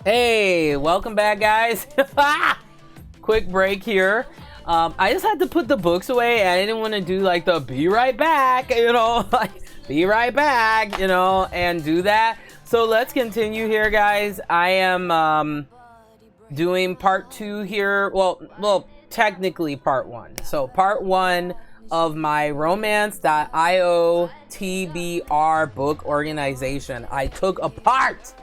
Hey, welcome back, guys. Quick break here. I just had to put the books away, and I didn't want to do like the be right back, like be right back, and do that. So let's continue here, guys. I am doing part 2 here. Well, technically part 1. So part 1 of my romance.io TBR book organization. I took apart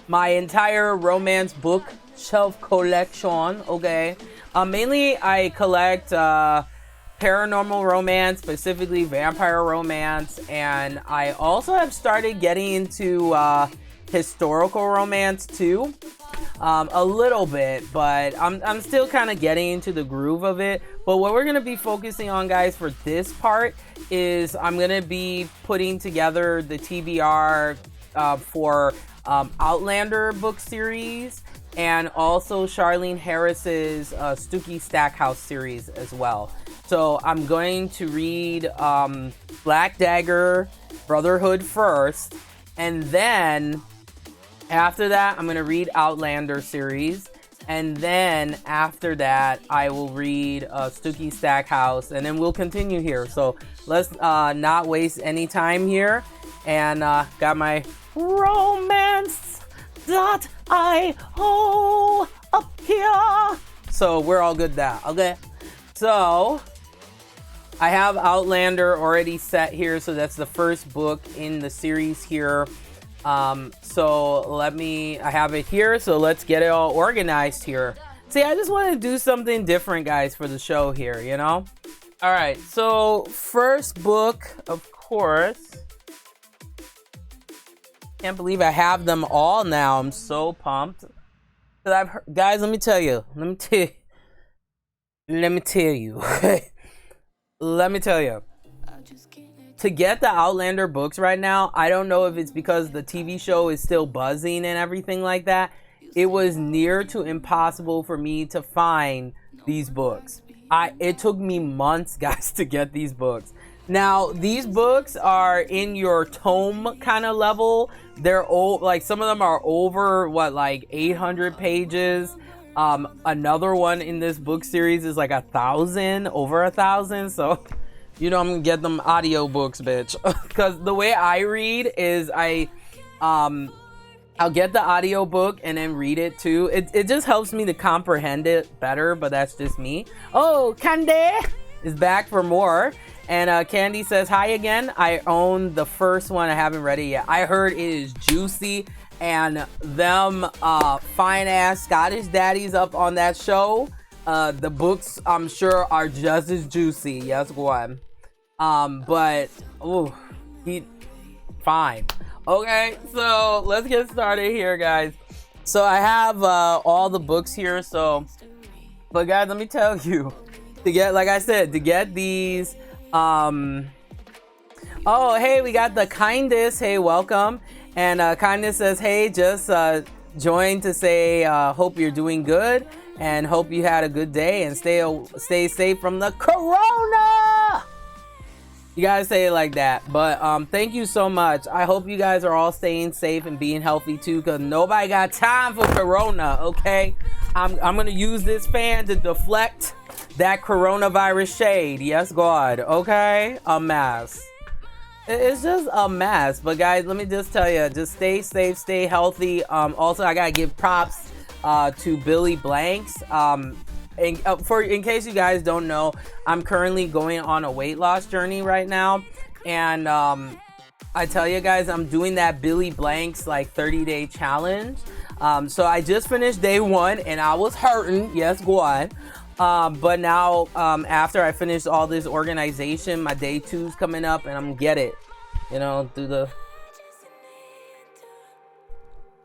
my entire romance book shelf collection. Okay, mainly I collect paranormal romance, specifically vampire romance, and I also have started getting into historical romance too, a little bit, but I'm still kind of getting into the groove of it. But what we're going to be focusing on, guys, for this part is I'm going to be putting together the TBR for Outlander book series, and also Charlene Harris's Stooky Stackhouse series as well. So I'm going to read Black Dagger Brotherhood first, and then after that I'm going to read Outlander series, and then after that I will read Stooky Stackhouse, and then we'll continue here. So let's not waste any time here, and got my romance.io up here, so we're all good now. Okay, so I have Outlander already set here, so that's the first book in the series here. So I have it here, so let's get it all organized here. See, I just want to do something different, guys, for the show here, all right, so first book, of course. Can't believe I have them all now. I'm so pumped. Guys, let me tell you. To get the Outlander books right now, I don't know if it's because the TV show is still buzzing and everything like that. It was near to impossible for me to find these books. It took me months, guys, to get these books. Now, these books are in your tome kind of level. They're old, like some of them are over like 800 pages. Another one in this book series is like over 1,000. So, I'm gonna get them audio books, bitch. Because the way I read is I'll get the audio book and then read it too. It just helps me to comprehend it better, but that's just me. Oh, Candy is back for more. And Candy says, hi again. I own the first one. I haven't read it yet. I heard it is juicy. And them fine-ass Scottish daddies up on that show, the books, I'm sure, are just as juicy. Yes, go on. But, fine. Okay, so let's get started here, guys. So I have all the books here. But guys, let me tell you, to get these... oh, hey, we got the Kindness. Hey, welcome. And Kindness says, hey, just joined to say hope you're doing good and hope you had a good day and stay safe from the corona. You gotta say it like that. But thank you so much. I hope you guys are all staying safe and being healthy too, because nobody got time for corona. Okay, I'm gonna use this fan to deflect that coronavirus shade. Yes, God. Okay, a mess. It's just a mess. But guys, let me just tell you, just stay safe, stay healthy. Also, I gotta give props to Billy Blanks. In case you guys don't know, I'm currently going on a weight loss journey right now, and I tell you guys, I'm doing that Billy Blanks like 30-day challenge. So I just finished day 1 and I was hurting. Yes, go on. But now, after I finish all this organization, my day 2's coming up, and I'm gonna get it, through the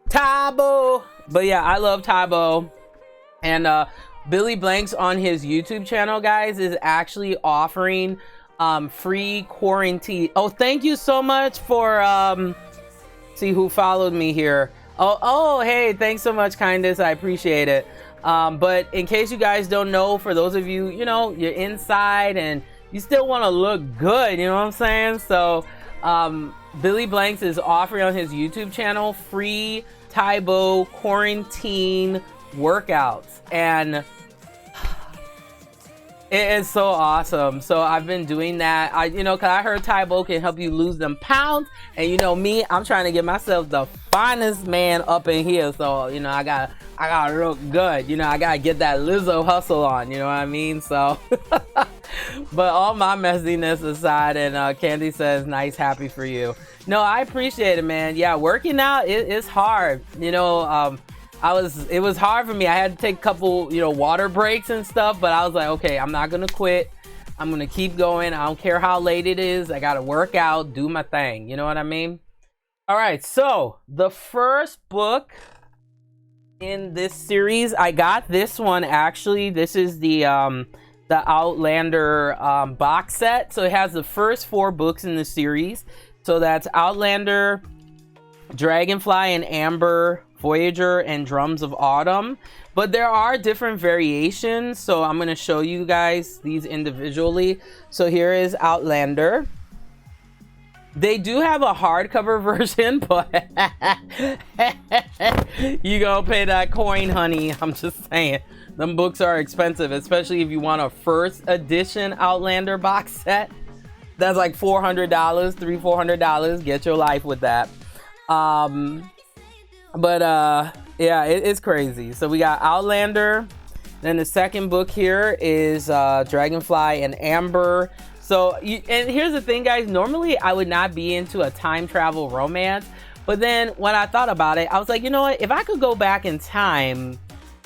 Tybo. But yeah, I love Tybo. And Billy Blanks on his YouTube channel, guys, is actually offering free quarantine. Oh, thank you so much for see who followed me here. Oh, hey, thanks so much, Kindness. I appreciate it. But in case you guys don't know, for those of you, you're inside and you still want to look good, you know what I'm saying? So Billy Blanks is offering on his YouTube channel free Taibo quarantine workouts, and it is so awesome. So I've been doing that. Cause I heard Taibo can help you lose them pounds, and you know me, I'm trying to get myself the finest man up in here. So I gotta look good. I gotta get that Lizzo hustle on. You know what I mean? So, but all my messiness aside, and Candy says, "Nice, happy for you." No, I appreciate it, man. Yeah, working out it's hard. It was hard for me. I had to take a couple, water breaks and stuff, but I was like, okay, I'm not gonna quit. I'm gonna keep going. I don't care how late it is. I gotta work out, do my thing. You know what I mean? All right, so the first book in this series, I got this one actually. This is the Outlander box set. So it has the first 4 books in the series. So that's Outlander, Dragonfly and Amber, Voyager, and Drums of Autumn. But there are different variations, so I'm going to show you guys these individually. So here is Outlander. They do have a hardcover version, but you gonna pay that coin, honey. I'm just saying, them books are expensive, especially if you want a first edition Outlander box set. That's like $400, $400. Get your life with that. Yeah, it's crazy. So we got Outlander. Then the second book here is Dragonfly and Amber. So, and here's the thing, guys. Normally, I would not be into a time travel romance. But then when I thought about it, I was like, you know what? If I could go back in time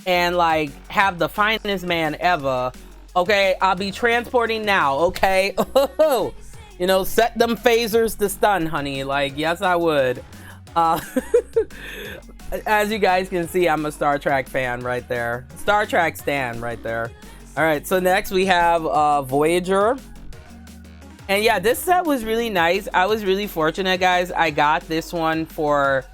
and like have the finest man ever, okay, I'll be transporting now, okay? Set them phasers to stun, honey. Like, yes, I would. As you guys can see, I'm a Star Trek fan right there. Star Trek stan right there. All right, so next we have Voyager. And yeah, this set was really nice. I was really fortunate, guys. I got this one for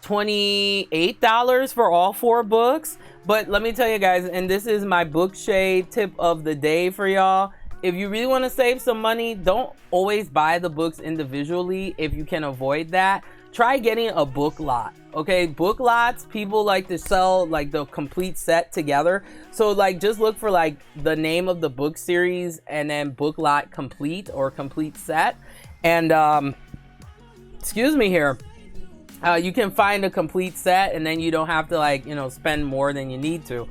$28 for all 4 books. But let me tell you guys, and this is my book shade tip of the day for y'all. If you really want to save some money, don't always buy the books individually if you can avoid that. Try getting a book lot. Okay, book lots, people like to sell like the complete set together. So like just look for like the name of the book series and then book lot complete or complete set. And excuse me here. You can find a complete set and then you don't have to like, spend more than you need to.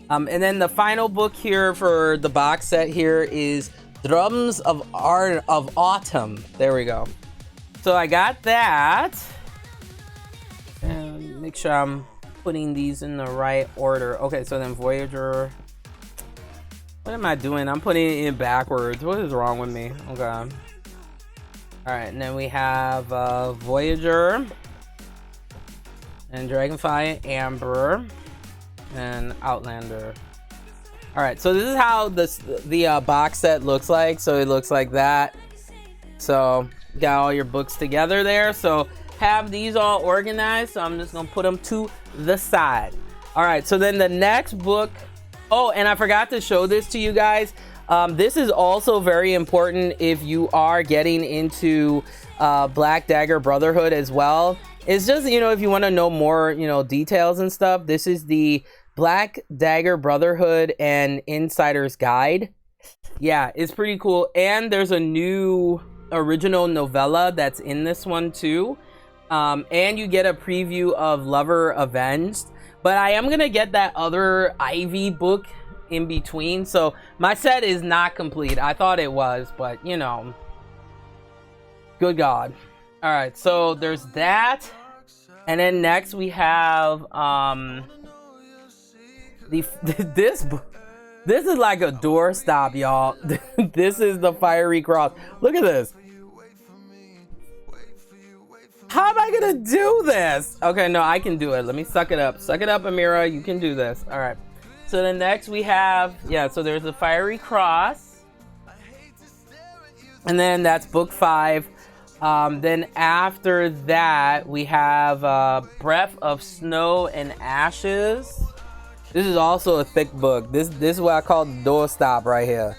And then the final book here for the box set here is Drums of Autumn. There we go. So I got that. And make sure I'm putting these in the right order. Okay, so then Voyager. What am I doing? I'm putting it in backwards. What is wrong with me? Okay. All right, and then we have Voyager and Dragonfly, Amber, and Outlander. All right, so this is how the box set looks like. So it looks like that. So got all your books together there. So have these all organized. So I'm just gonna put them to the side. All right, so then the next book. Oh, and I forgot to show this to you guys. This is also very important if you are getting into Black Dagger Brotherhood as well. It's just, if you want to know more, details and stuff. This is the Black Dagger Brotherhood and Insider's Guide. Yeah, it's pretty cool. And there's a new original novella that's in this one too. And you get a preview of Lover Avenged. But I am going to get that other Ivy book in between. So my set is not complete. I thought it was, but good God. All right, so there's that. And then next we have this is like a doorstop, y'all. This is the Fiery Cross. Look at this. How am I gonna do this? Okay, no, I can do it. Let me suck it up. Suck it up, Amira. You can do this. All right. So the next we have, so there's the Fiery Cross. And then that's book 5. Then after that, we have Breath of Snow and Ashes. This is also a thick book. This is what I call the doorstop right here.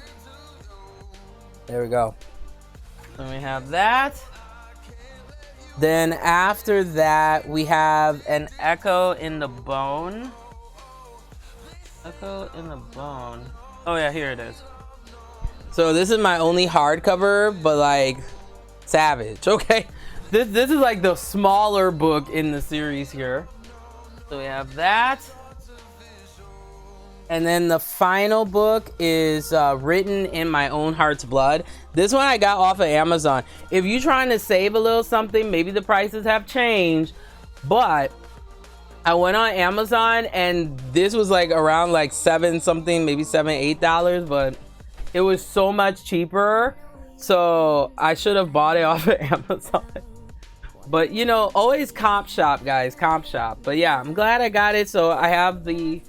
There we go. So we have that. Then after that, we have an Echo in the Bone. Echo in the Bone. Oh yeah, here it is. So this is my only hardcover, but like savage. Okay, this is like the smaller book in the series here. So we have that. And then the final book is Written in My Own Heart's Blood. This one I got off of Amazon. If you're trying to save a little something, maybe the prices have changed, but I went on Amazon and this was like around like $7 something, maybe $7, $8, but it was so much cheaper. So I should have bought it off of Amazon. But you know, always comp shop, guys, comp shop. But yeah, I'm glad I got it. So I have the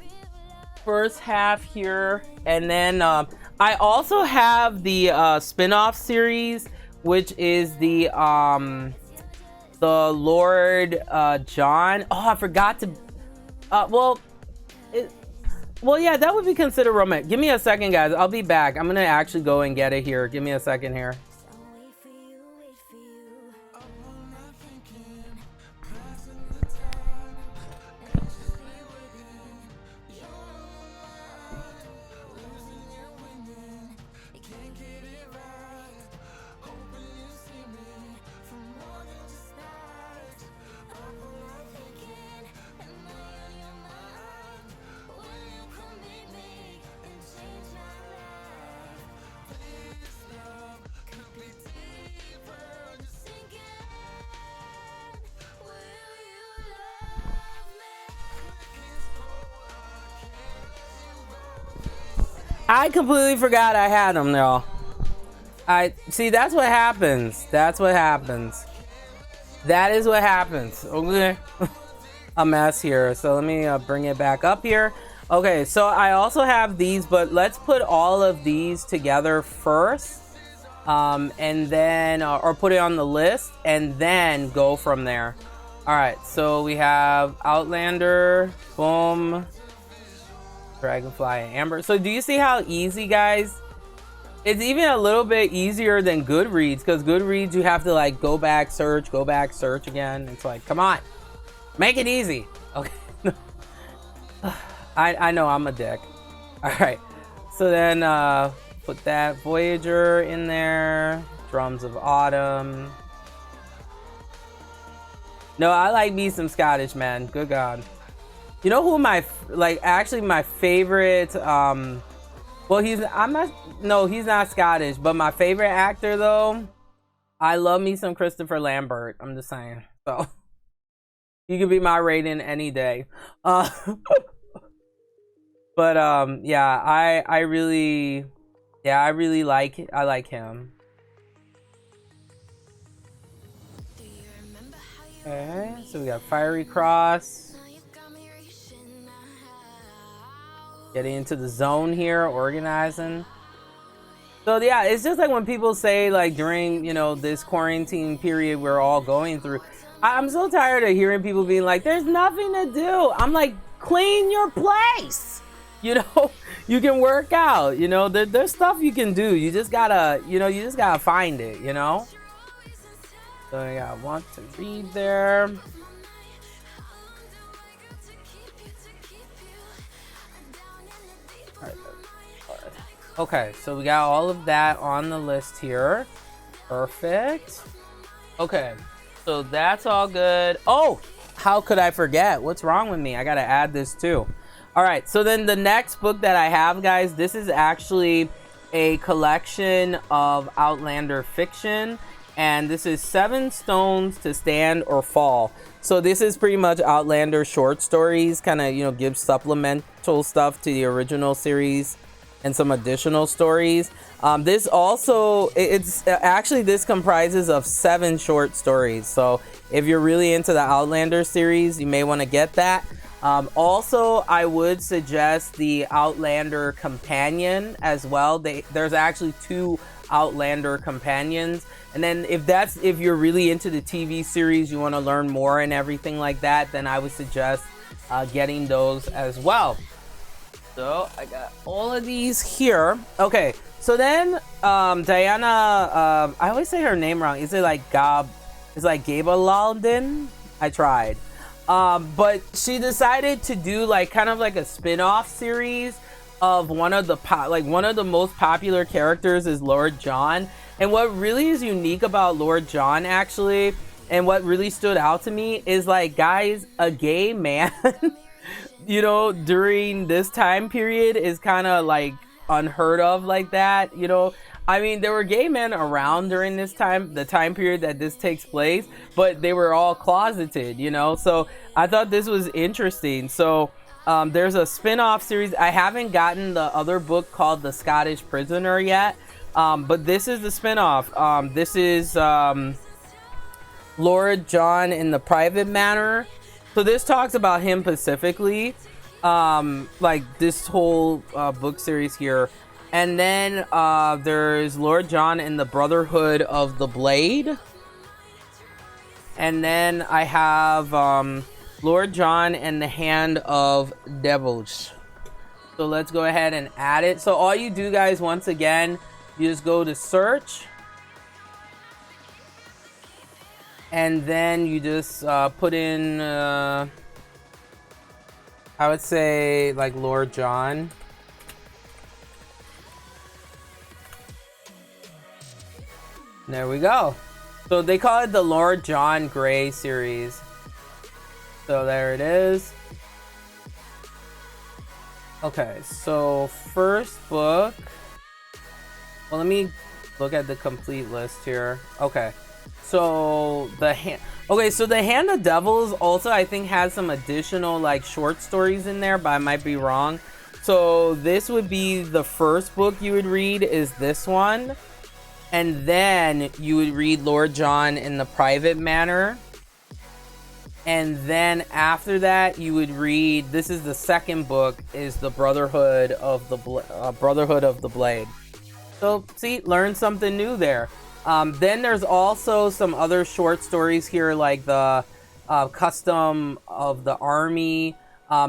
first half here, and then I also have the spin-off series, which is the Lord John. Oh, I forgot to well yeah, that would be considered romantic. Give me a second, guys, I'll be back. I'm gonna actually go and get it here. Give me a second here. I completely forgot I had them, y'all. I see, that's what happens. That's what happens. That is what happens. Okay. A mess here. So let me bring it back up here. Okay, so I also have these, but let's put all of these together first. And then, or put it on the list and then go from there. All right, so we have Outlander, boom. Dragonfly and Amber. So do you see how easy, guys? It's even a little bit easier than Goodreads, because Goodreads you have to like go back, search again. It's like, come on, make it easy. Okay. I know I'm a dick. All right, so then put that Voyager in there. Drums of Autumn. No, I like me some Scottish, man. Good God. You know who my favorite well, he's not Scottish, but my favorite actor though, I love me some Christopher Lambert. I'm just saying. So you could be my rating any day. But yeah, I really like it. I like him. Okay, so we got Fiery Cross. Getting into the zone here, organizing. So yeah, it's just like when people say like during, you know, this quarantine period we're all going through, I'm so tired of hearing people being like, there's nothing to do. I'm like, clean your place. You know, you can work out, you know, there's stuff you can do. You just gotta, you know, you just gotta find it, you know? So I got Want to Read there. Okay, so we got all of that on the list here. Perfect. Okay, so that's all good. Oh, how could I forget? What's wrong with me? I gotta add this too. All right, so then the next book that I have, guys, this is actually a collection of Outlander fiction. And this is 7 Stones to Stand or Fall. So this is pretty much Outlander short stories, kind of, you know, gives supplemental stuff to the original series and some additional stories. This also, this comprises of 7 short stories. So if you're really into the Outlander series, you may want to get that. Also, I would suggest the Outlander Companion as well. There's actually 2 Outlander companions. And then if you're really into the TV series, you want to learn more and everything like that, then I would suggest getting those as well. So I got all of these here. Okay, so then Diana, I always say her name wrong. Is it like It's like Gabelalden. I tried. But she decided to do like kind of like a spin-off series of one of the most popular characters is Lord John. And what really is unique about Lord John actually, and what really stood out to me is like, guys, a gay man you know, during this time period is kind of like unheard of like that, you know. I mean, there were gay men around during this time, the time period that this takes place, but they were all closeted, you know. So I thought this was interesting. So there's a spin-off series. I haven't gotten the other book called The Scottish Prisoner yet, but this is the spin-off. This is Lord John in the Private Manor. So this talks about him specifically, like this whole book series here. And then there's Lord John in the Brotherhood of the Blade. And then I have Lord John and the Hand of Devils. So let's go ahead and add it. So all you do, guys, once again, you just go to search. And then you just put in, I would say, like, Lord John. There we go. So they call it the Lord John Grey series. So there it is. Okay, so first book. Well, let me look at the complete list here. Okay. So the hand of Devils also, I think, has some additional like short stories in there, but I might be wrong. So this would be the first book you would read, is this one, and then you would read Lord John in the Private Manor, and then after that you would read, this is the second book, is the Brotherhood of the Blade. So see, learn something new there. Then there's also some other short stories here, like the Custom of the Army.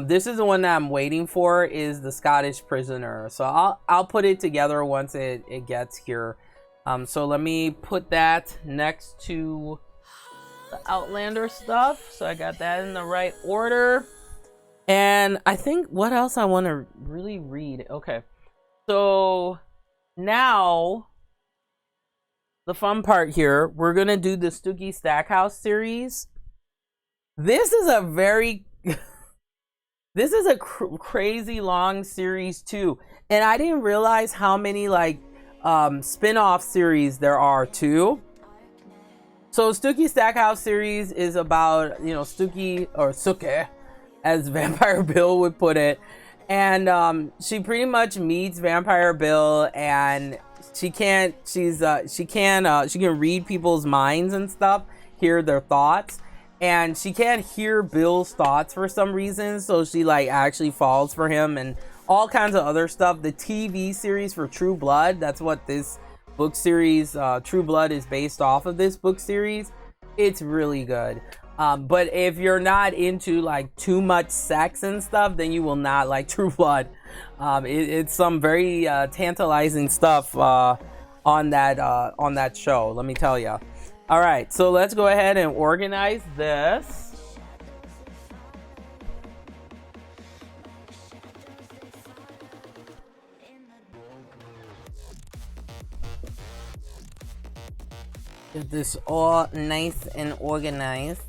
This is the one that I'm waiting for, is the Scottish Prisoner. So I'll put it together once it gets here. So let me put that next to the Outlander stuff. So I got that in the right order. And I think what else I want to really read. Okay. So now the fun part here, we're gonna do the Stooky Stackhouse series. This is a very this is a crazy long series too, and I didn't realize how many like spin-off series there are too. So Stooky Stackhouse series is about, you know, Stooky, or Suke as Vampire Bill would put it, and she pretty much meets Vampire Bill, and she can read people's minds and stuff, hear their thoughts, and she can't hear Bill's thoughts for some reason, so she like actually falls for him and all kinds of other stuff. The TV series for True Blood, that's what this book series, True Blood, is based off of. This book series, it's really good. But if you're not into like too much sex and stuff, then you will not like True Blood. It's some very tantalizing stuff on that show, let me tell you. All right, so let's go ahead and organize this. Get this all nice and organized.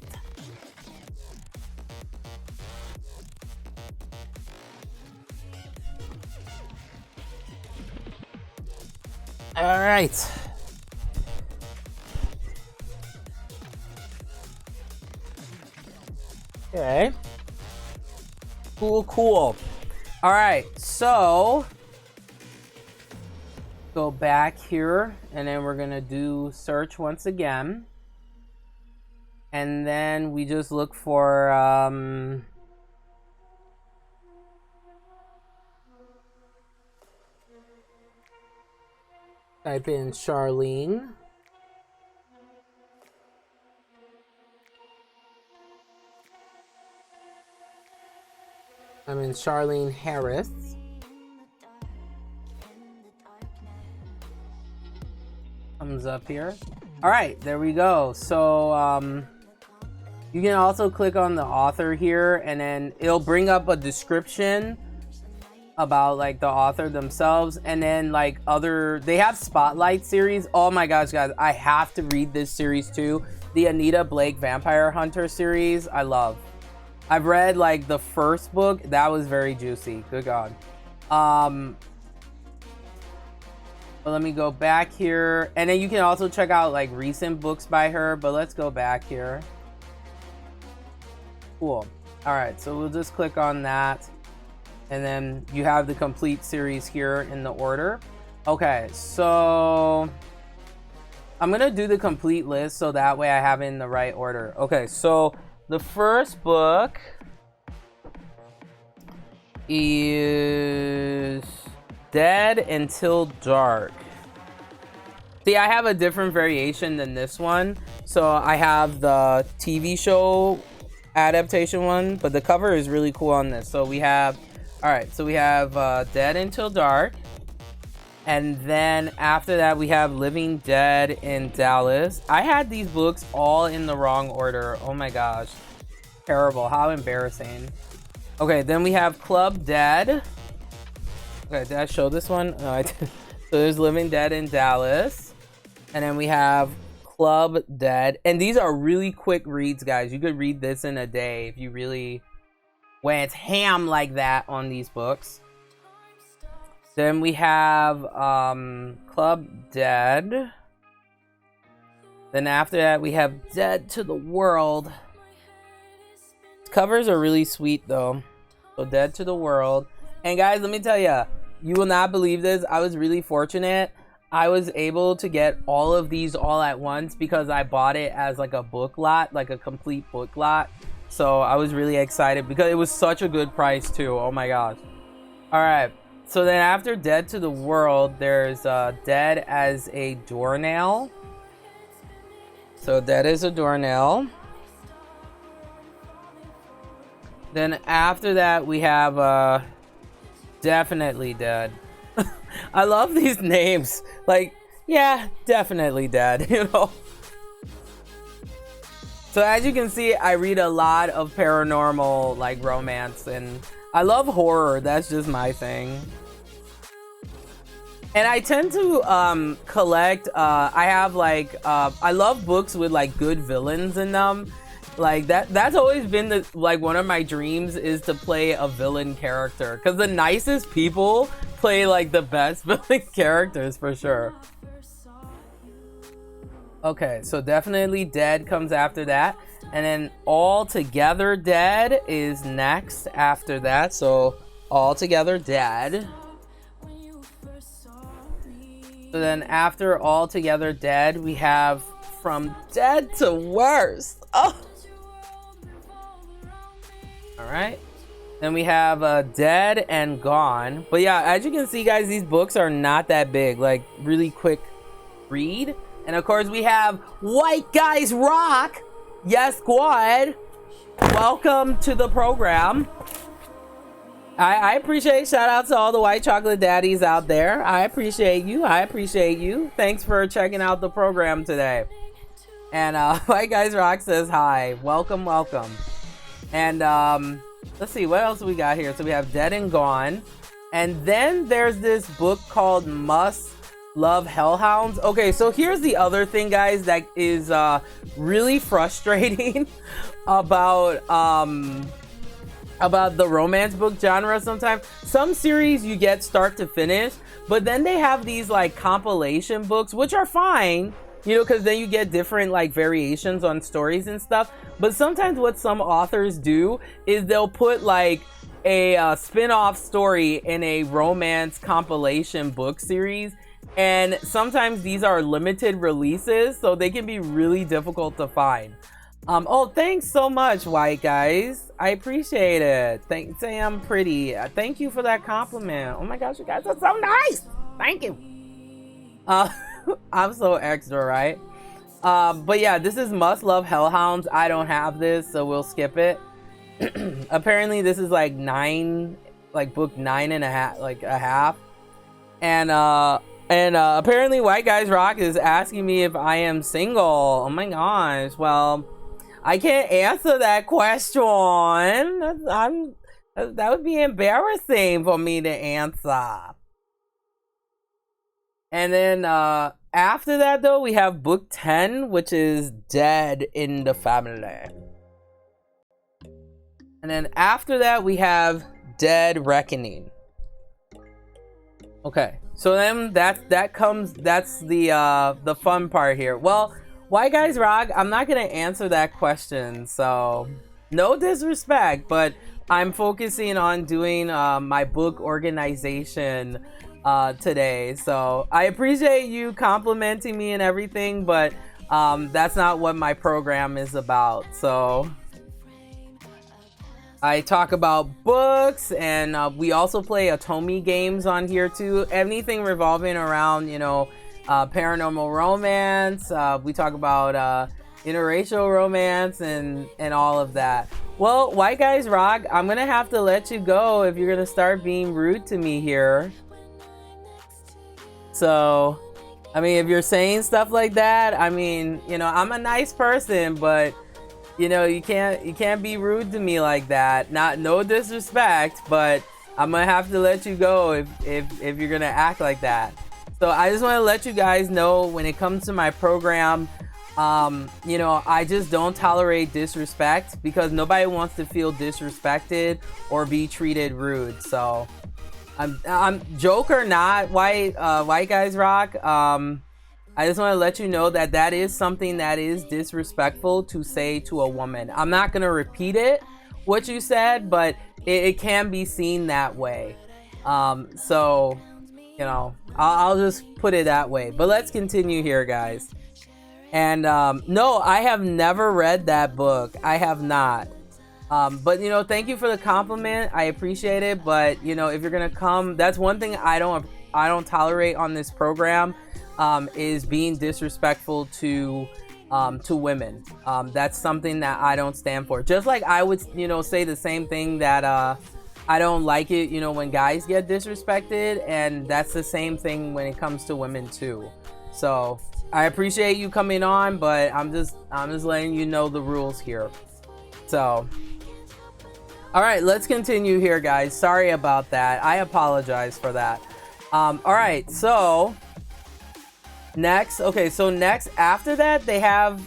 All right. Okay. Cool. All right, so go back here, and then we're gonna do search once again, and then we just look for type in Charlene. I'm in Charlene Harris. Comes up here. All right, there we go. So you can also click on the author here, and then it'll bring up a description about like the author themselves, and then like they have Spotlight series. Oh my gosh, guys, I have to read this series too. The Anita Blake Vampire Hunter series, I love. I've read like the first book. That was very juicy. Good God. But let me go back here, and then you can also check out like recent books by her, but let's go back here. Cool. All right, so we'll just click on that, and then you have the complete series here in the order. Okay, so I'm gonna do the complete list so that way I have it in the right order. Okay, so the first book is Dead Until Dark. See, I have a different variation than this one. So I have the TV show adaptation one, but the cover is really cool on this. So we have, all right, so we have Dead Until Dark. And then after that, we have Living Dead in Dallas. I had these books all in the wrong order. Oh my gosh. Terrible. How embarrassing. Okay, then we have Club Dead. Okay, did I show this one? No, I didn't. So there's Living Dead in Dallas. And then we have Club Dead. And these are really quick reads, guys. You could read this in a day if you really went ham like that on these books. Then we have Club Dead. Then after that, we have Dead to the World. Covers are really sweet, though. So Dead to the World. And guys, let me tell you, you will not believe this. I was really fortunate. I was able to get all of these all at once because I bought it as like a book lot, like a complete book lot. So I was really excited because it was such a good price too. Oh my gosh. All right. So then after Dead to the World, there's Dead as a Doornail. So Dead as a Doornail. Then after that, we have Definitely Dead. I love these names. Like, yeah, Definitely Dead, you know. So as you can see, I read a lot of paranormal, like, romance, and I love horror. That's just my thing. And I tend to collect, I have like, I love books with like good villains in them. Like that's always been the like one of my dreams is to play a villain character, because the nicest people play like the best villain characters for sure. Okay, so Definitely Dead comes after that, and then All Together Dead is next after that. So All Together Dead. So then after All Together Dead, we have From Dead to Worse. Oh. All right. Then we have Dead and Gone. But yeah, as you can see, guys, these books are not that big. Like, really quick read. And of course, we have White Guys Rock. Yes, squad. Welcome to the program. I appreciate, shout out to all the white chocolate daddies out there. I appreciate you. I appreciate you. Thanks for checking out the program today. And White Guys Rock says hi. Welcome, welcome. And let's see, what else we got here? So we have Dead and Gone. And then there's this book called Must Love Hellhounds. Okay, so here's the other thing, guys, that is really frustrating about the romance book genre sometimes. Some series you get start to finish, but then they have these like compilation books, which are fine, you know, because then you get different like variations on stories and stuff. But sometimes what some authors do is they'll put like a spin-off story in a romance compilation book series. And sometimes these are limited releases, so they can be really difficult to find. Oh, thanks so much, White Guys. I appreciate it. Say I'm pretty. Thank you for that compliment. Oh my gosh, you guys are so nice. Thank you. I'm so extra, right? But yeah, this is Must Love Hellhounds. I don't have this, so we'll skip it. Apparently, this is like book 9.5, like a half. And And apparently White Guys Rock is asking me if I am single. Oh my gosh. Well, I can't answer that question. That would be embarrassing for me to answer. And then after that though, we have book 10, which is Dead in the Family. And then after that, we have Dead Reckoning. Okay, so then that's the fun part here. Well, White Guys Rock, I'm not gonna answer that question, so no disrespect, but I'm focusing on doing my book organization today. So I appreciate you complimenting me and everything, but that's not what my program is about. So I talk about books, and we also play Atomi games on here too. Anything revolving around, you know, paranormal romance. We talk about interracial romance and all of that. Well, White Guys Rock, I'm gonna have to let you go if you're gonna start being rude to me here. So, I mean, if you're saying stuff like that, I mean, you know, I'm a nice person, but you know, you can't be rude to me like that. No disrespect, but I'm gonna have to let you go if you're gonna act like that. So I just want to let you guys know, when it comes to my program, you know, I just don't tolerate disrespect, because nobody wants to feel disrespected or be treated rude. So I'm joke or not, White Guys Rock. I just want to let you know that that is something that is disrespectful to say to a woman. I'm not going to repeat it, what you said, but it can be seen that way. So, you know, I'll just put it that way. But let's continue here, guys. And no, I have never read that book. I have not. But, you know, thank you for the compliment. I appreciate it. But, you know, if you're going to come, that's one thing I don't tolerate on this program. Is being disrespectful to women. That's something that I don't stand for. Just like I would, you know, say the same thing that I don't like it, you know, when guys get disrespected, and that's the same thing when it comes to women too. So I appreciate you coming on, but I'm just letting you know the rules here. So, all right, let's continue here, guys. Sorry about that. I apologize for that. All right, so next, after that, they have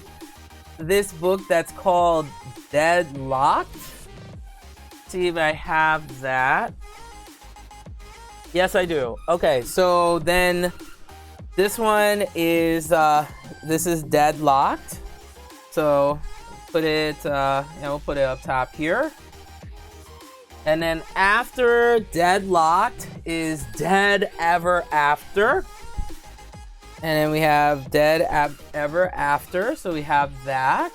this book that's called Deadlocked. See if I have that. Yes, I do. Okay, so then this one is this is Deadlocked. So put it we'll put it up top here. And then after Deadlocked is Dead Ever After. And then we have Dead Ever After, so we have that.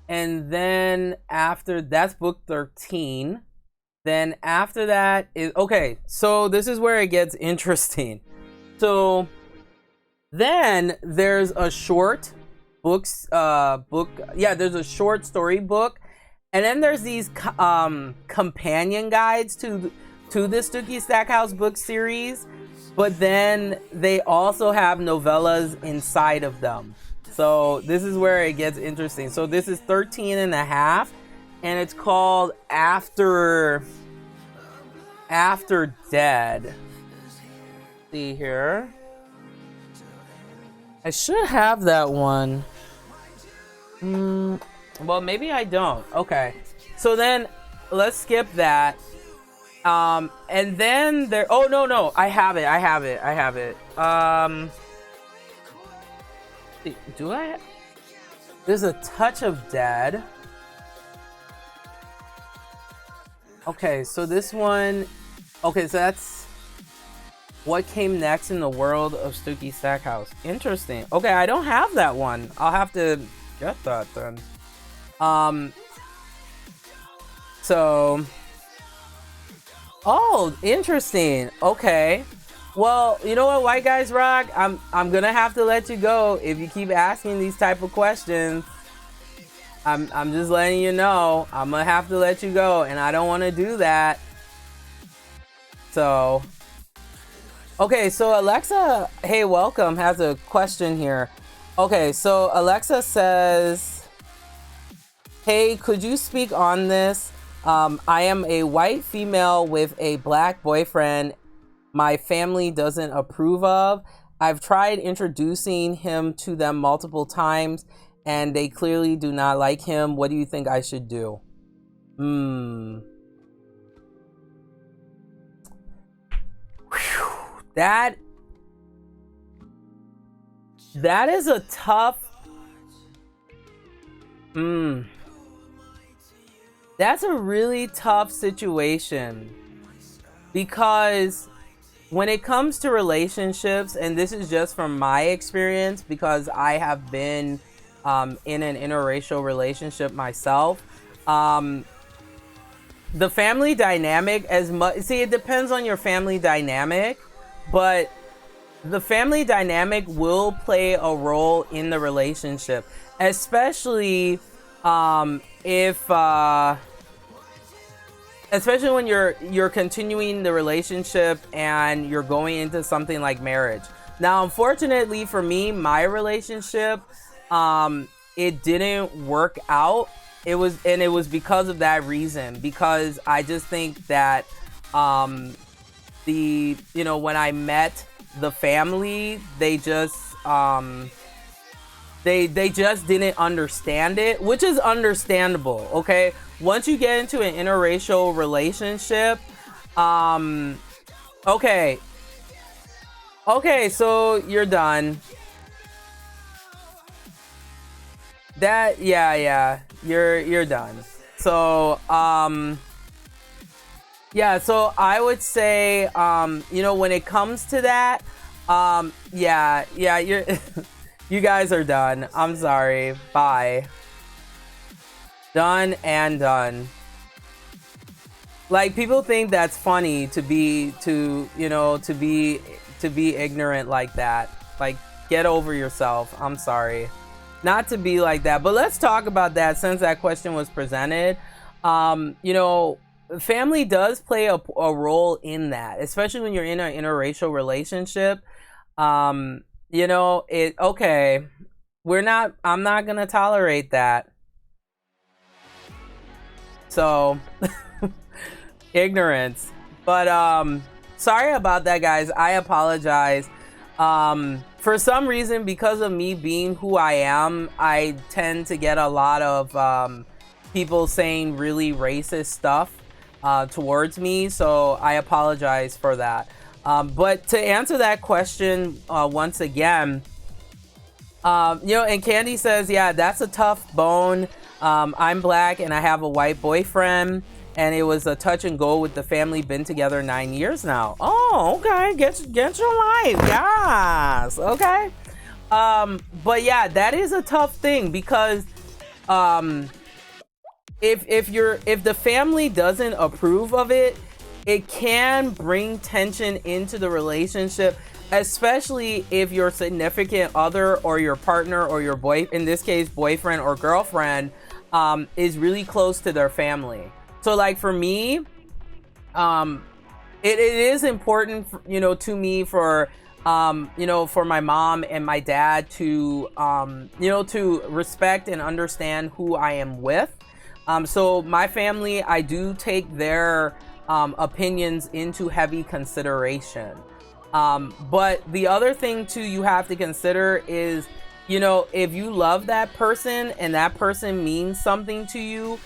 And then after, that's book 13. Then after that is, okay, so this is where it gets interesting. So then there's a short there's a short story book. And then there's these companion guides to the Stooky Stackhouse book series. But then they also have novellas inside of them. So this is where it gets interesting. So this is 13 and a half, and it's called After Dead. Let's see here. I should have that one. Well, maybe I don't. Okay. So then let's skip that. And then there, oh no, I have it. Do I? There's a touch of Dead. Okay, so this one, okay, so that's what came next in the world of Stooky Stackhouse. Interesting. Okay, I don't have that one. I'll have to get that then. So, oh, interesting. Okay. Well, you know what, White Guys Rock? I'm gonna have to let you go if you keep asking these type of questions. I'm just letting you know. I'm gonna have to let you go, and I don't want to do that. So, Okay, so Alexa, hey, welcome, has a question here. Okay, so Alexa says, hey, could you speak on this? I am a white female with a black boyfriend my family doesn't approve of. I've tried introducing him to them multiple times and they clearly do not like him. What do you think I should do? That is a tough. That's a really tough situation, because when it comes to relationships, and this is just from my experience because I have been in an interracial relationship myself, the family dynamic, as much, see, it depends on your family dynamic, but the family dynamic will play a role in the relationship, especially especially when you're continuing the relationship and you're going into something like marriage. Now, unfortunately for me, my relationship, it didn't work out. It was because of that reason, because I just think that when I met the family, they just they just didn't understand it, which is understandable. Okay, once you get into an interracial relationship, okay, so you're done. That, yeah, you're done. So yeah, so I would say when it comes to that, yeah, you're you guys are done. I'm sorry. Bye. Done and done. Like, people think that's funny to be ignorant like that. Like, get over yourself. I'm sorry. Not to be like that. But let's talk about that since that question was presented. Family does play a role in that, especially when you're in an interracial relationship. I'm not gonna tolerate that. So ignorance. But sorry about that, guys. I apologize. For some reason, because of me being who I am, I tend to get a lot of people saying really racist stuff towards me, so I apologize for that. But to answer that question once again, and Candy says, yeah, that's a tough bone. I'm black and I have a white boyfriend, and it was a touch and go with the family. Been together 9 years now. Oh, okay. Get your life. Yes. Okay. But yeah, that is a tough thing, because if the family doesn't approve of it, it can bring tension into the relationship, especially if your significant other or your partner or your in this case, boyfriend or girlfriend, is really close to their family. So like for me, it is important, to me for my mom and my dad to, to respect and understand who I am with. So my family, I do take their opinions into heavy consideration. But the other thing too you have to consider is, if you love that person and that person means something to you,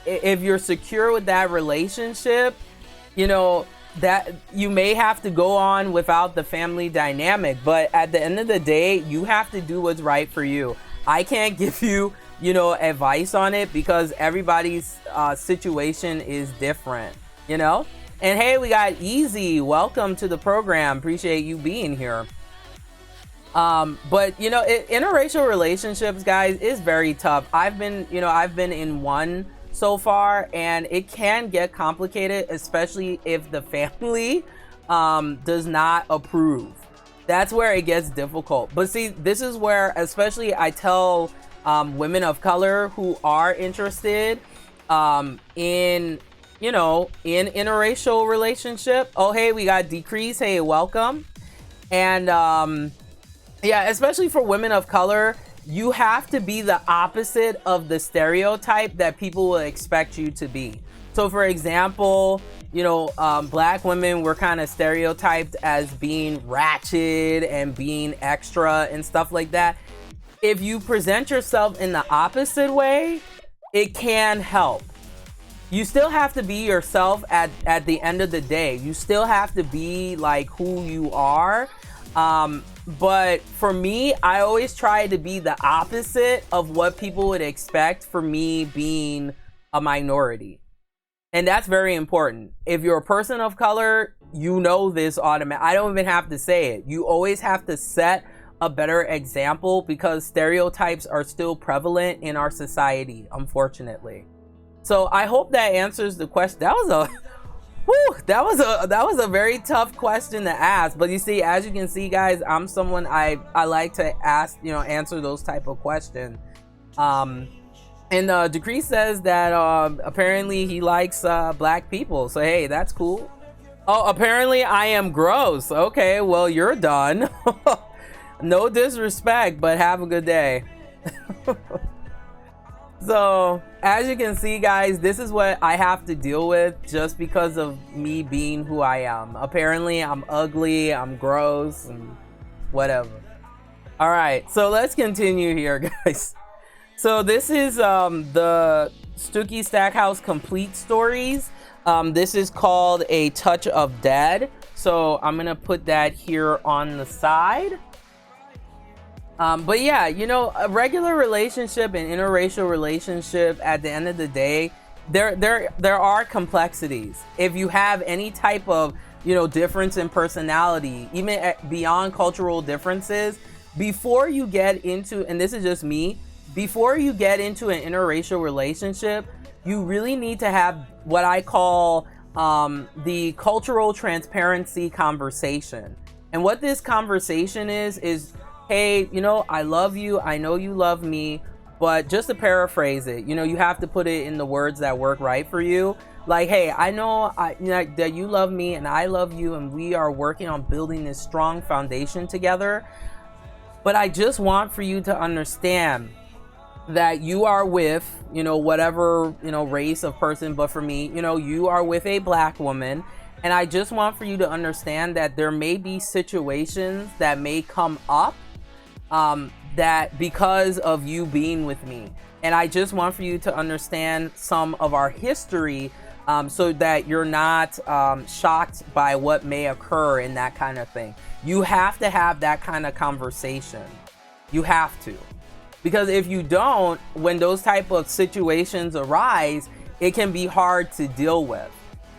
if you're secure with that relationship, that you may have to go on without the family dynamic. But at the end of the day, you have to do what's right for you. I can't give you, advice on it, because everybody's situation is different, And hey, we got Easy. Welcome to the program. Appreciate you being here. But interracial relationships, guys, is very tough. I've been in one so far, and it can get complicated, especially if the family does not approve. That's where it gets difficult. But see, this is where, especially, I tell women of color who are interested in you know, in interracial relationship. Oh, hey, we got Decrease. Hey, welcome. And yeah, especially for women of color, you have to be the opposite of the stereotype that people will expect you to be. So for example, you know, black women were kind of stereotyped as being ratchet and being extra and stuff like that. If you present yourself in the opposite way, it can help. You still have to be yourself at the end of the day. You still have to be like who you are. But for me, I always try to be the opposite of what people would expect for me being a minority. And that's very important. If you're a person of color, you know this automatically. I don't even have to say it. You always have to set a better example because stereotypes are still prevalent in our society, unfortunately. So I hope that answers the question. That was a very tough question to ask. But you see, as you can see, guys, I'm someone I like to ask, you know, answer those type of questions. And Decree says that apparently he likes black people. So hey, that's cool. Oh, apparently I am gross. Okay, well, you're done. No disrespect, but have a good day. So as you can see, guys, this is what I have to deal with just because of me being who I am. Apparently I'm ugly, I'm gross, and whatever. All right, so let's continue here, guys. So this is the Stooky Stackhouse Complete Stories. This is called A Touch of Dead. So I'm gonna put that here on the side. But yeah, you know, a regular relationship and interracial relationship, at the end of the day, there are complexities. If you have any type of, you know, difference in personality, even beyond cultural differences, before you get into, and this is just me, before you get into an interracial relationship, you really need to have what I call the cultural transparency conversation. And what this conversation is, hey, you know, I love you, I know you love me, but just to paraphrase it, you know, you have to put it in the words that work right for you. Like, hey, I know, that you love me and I love you, and we are working on building this strong foundation together. But I just want for you to understand that you are with, you know, whatever, you know, race of person, but for me, you know, you are with a black woman. And I just want for you to understand that there may be situations that may come up that because of you being with me. And I just want for you to understand some of our history so that you're not shocked by what may occur in that kind of thing. You have to have that kind of conversation. You have to. Because if you don't, when those type of situations arise, it can be hard to deal with.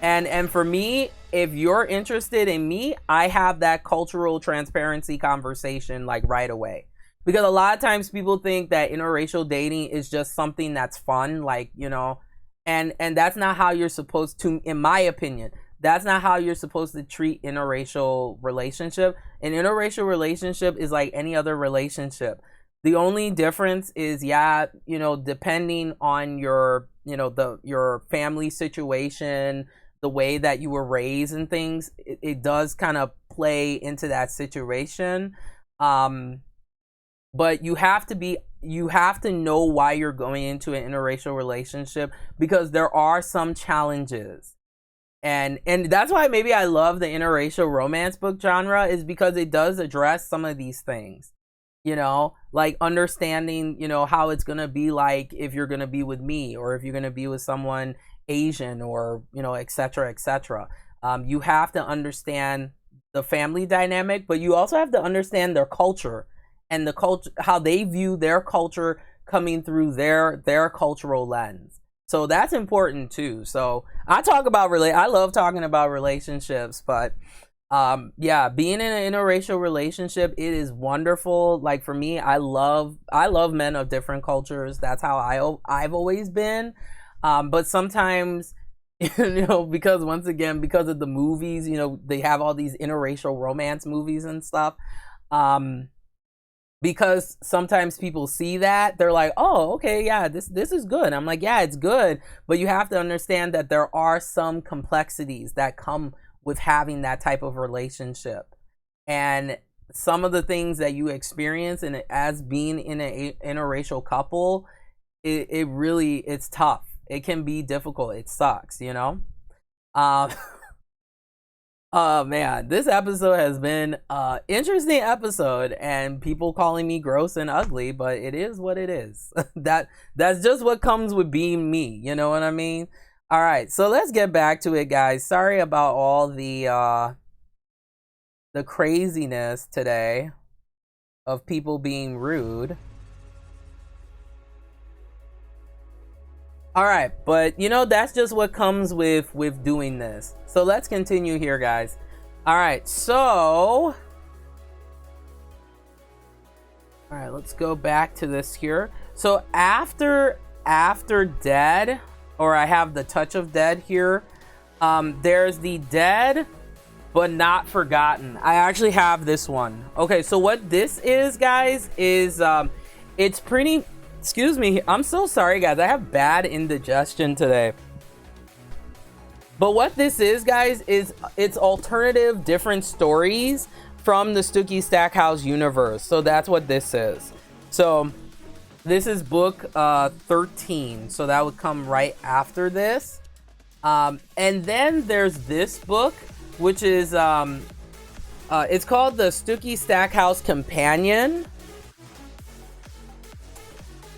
And for me, if you're interested in me, I have that cultural transparency conversation like right away. Because a lot of times people think that interracial dating is just something that's fun, like, you know, and that's not how you're supposed to, in my opinion, that's not how you're supposed to treat interracial relationship. An interracial relationship is like any other relationship. The only difference is, yeah, you know, depending on your, you know, your family situation, the way that you were raised and things, it does kind of play into that situation. But you have to know why you're going into an interracial relationship, because there are some challenges. And that's why maybe I love the interracial romance book genre, is because it does address some of these things. You know, like understanding, you know, how it's going to be like if you're going to be with me, or if you're going to be with someone Asian, or, you know, etc., etc. You have to understand the family dynamic, but you also have to understand their culture, and the culture, how they view their culture coming through their cultural lens. So that's important too. So I love talking about relationships, but yeah, being in an interracial relationship, it is wonderful. Like for me, I love men of different cultures. That's how I've always been. But sometimes, you know, because once again, because of the movies, you know, they have all these interracial romance movies and stuff. because sometimes people see that, they're like, oh, okay, yeah, this is good. I'm like, yeah, it's good, but you have to understand that there are some complexities that come with having that type of relationship. And some of the things that you experience in as being in an interracial couple, it really, it's tough. It can be difficult. It sucks, you know? Oh man, this episode has been an interesting episode, and people calling me gross and ugly, but it is what it is. That's just what comes with being me, you know what I mean? All right, so let's get back to it, guys. Sorry about all the craziness today of people being rude. All right, but you know, that's just what comes with doing this. So let's continue here, guys. All right, so all right, let's go back to this here. So after dead, or I have the touch of dead here, there's the dead but not forgotten. I actually have this one. Okay, so what this is, guys, is it's pretty, excuse me, I'm so sorry, guys, I have bad indigestion today. But what this is, guys, is it's alternative different stories from the Stooky Stackhouse universe. So that's what this is. So this is book 13, so that would come right after this. And then there's this book, which is it's called the Stooky Stackhouse Companion.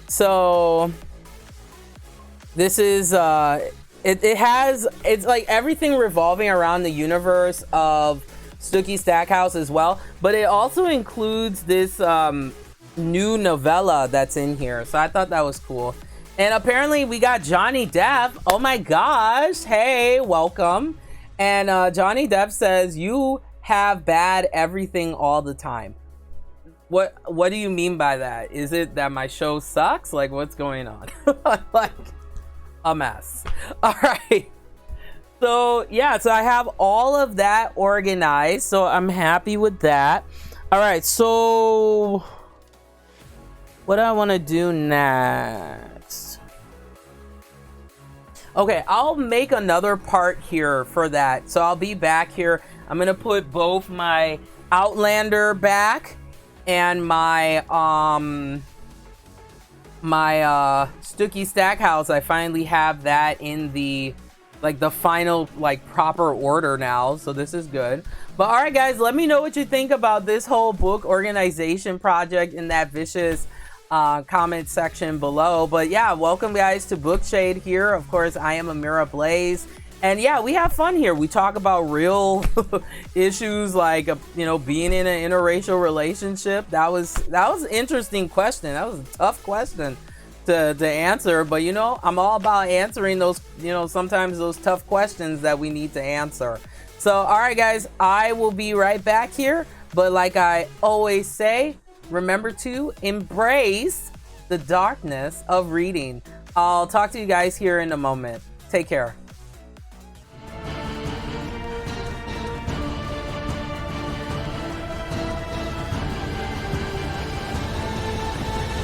So this is it's like everything revolving around the universe of Stooky Stackhouse as well, but it also includes this new novella that's in here. So I thought that was cool. And apparently we got Johnny Depp. Oh my gosh, hey, welcome. And Johnny Depp says, you have bad everything all the time. What do you mean by that? Is it that my show sucks? Like, what's going on? Like, a mess. All right. So yeah, so I have all of that organized, so I'm happy with that. All right, so what do I want to do next? Okay, I'll make another part here for that. So I'll be back here. I'm gonna put both my Outlander back and my Stooky Stackhouse. I finally have that in the final proper order now, so this is good. But all right, guys, let me know what you think about this whole book organization project in that vicious comment section below. But yeah, welcome guys to Book Shade here. Of course, I am Amira Blaze, and yeah, we have fun here. We talk about real issues like you know, being in an interracial relationship. That was an interesting question. That was a tough question to answer, but you know, I'm all about answering those, you know, sometimes those tough questions that we need to answer. So all right guys, I will be right back here, but like I always say, remember to embrace the darkness of reading. I'll talk to you guys here in a moment. Take care.